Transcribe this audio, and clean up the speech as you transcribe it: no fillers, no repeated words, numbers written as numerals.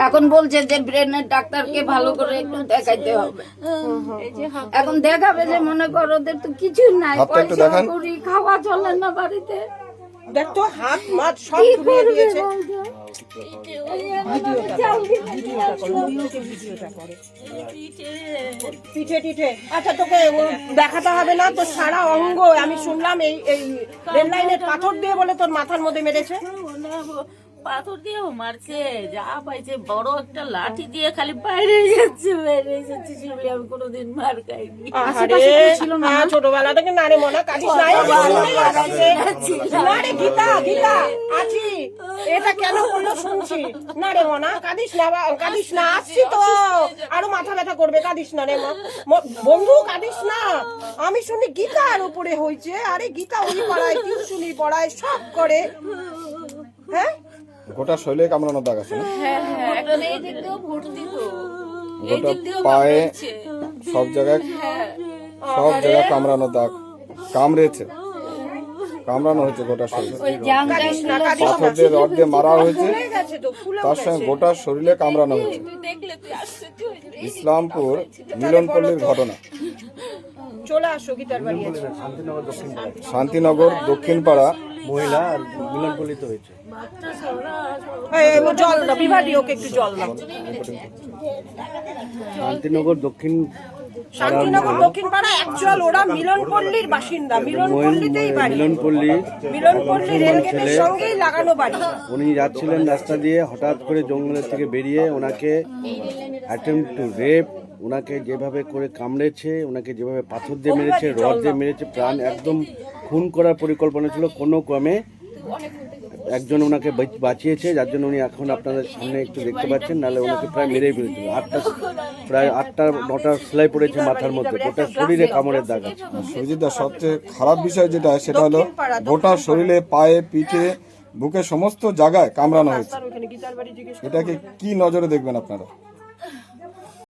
এখন বলছে যে ব্রেনের ডাক্তারকে ভালো করে একটু দেখাইতে হবে। এখন দেখাবে যে মনে করো ওদের তো কিছু নাই, পয়সা করি খাওয়া চলে না বাড়িতে। দেখ তো হাত মাত সব ঘুরিয়ে দিয়েছে। পিঠে টিঠে আচ্ছা তোকে দেখাতে হবে না, তোর সারা অঙ্গ আমি শুনলাম এই রেল লাইনের পাথর দিয়ে বলে তোর মাথার মধ্যে মেরেছে। পাথর দিয়েও মারছে, যা পাইছে বড় একটা লাঠি দিয়ে খালি বাইরে যাচ্ছে সেগুলি আমি কোনোদিন মার খাইনি। ছোটবেলা থেকে নারে মনা কাঁদিস না রে গীতা গীতা আছি, এটা কেন বললো শুনছি না রে মনা, কাঁদিস না আসছি তো আরো মাথা ব্যথা করবে, কাঁদিস না রে বন্ধু কাঁদিস না। আমি শুনি গীতার উপরে হয়েছে, আরে গীতা ওই পড়ায় টিউশনি পড়ায় সব করে। হ্যাঁ গোটা শরীরে কামড়ানো দাগ আছে, গোটা পায়ে সব জায়গায় কামড়ানো দাগ, কামড়ানো হয়েছে গোটা শরীরে, পাথর দিয়ে রড দিয়ে মারা হয়েছে, তার সঙ্গে গোটা শরীরে কামড়ানো হয়েছে। ইসলামপুর মিলনপল্লীর ঘটনা। চলে আসো গীতার বাড়ি শান্তিনগর দক্ষিণ পাড়া মহিলা আর মিলনপল্লীতে হয়েছে। জল দাও বিভাগী, ওকে একটু জল দাও। শান্তিনগর দক্ষিণ পাড়া অ্যাকচুয়াল ওরা মিলনপল্লীর বাসিন্দা, মিলনপল্লীতেই বাড়ি, মিলনপল্লী রেলগেটের সঙ্গেই লাগানো বাড়ি। উনি যাচ্ছিলেন রাস্তা দিয়ে, হঠাৎ করে জঙ্গলের থেকে বেরিয়ে ওনাকে অ্যাটেম্পট টু রেপ, ওনাকে যেভাবে করে কামড়েছে, ওনাকে যেভাবে পাথর দিয়ে মেরেছে, রড দিয়ে মেরেছে, প্রাণ একদম খুন করার পরিকল্পনা ছিল। কোনো ক্রমে একজন ওনাকে বাঁচিয়েছে, যার জন্য উনি এখন আপনাদের সামনে একটু দেখতে পাচ্ছেন, নাহলে ওনাকে প্রায় মেরেই ফেলেছিল। প্রায় 8-9টা সেলাই পড়েছে মাথার মধ্যে, গোটা শরীরে কামড়ের দাগ আছে। সুজিতদা, সবচেয়ে খারাপ বিষয় যেটা সেটা হলো গোটা শরীরে, পায়ে, পিঠে, বুকে সমস্ত জায়গায় কামড়ানো হয়েছে। এটাকে কি নজরে দেখবেন আপনারা?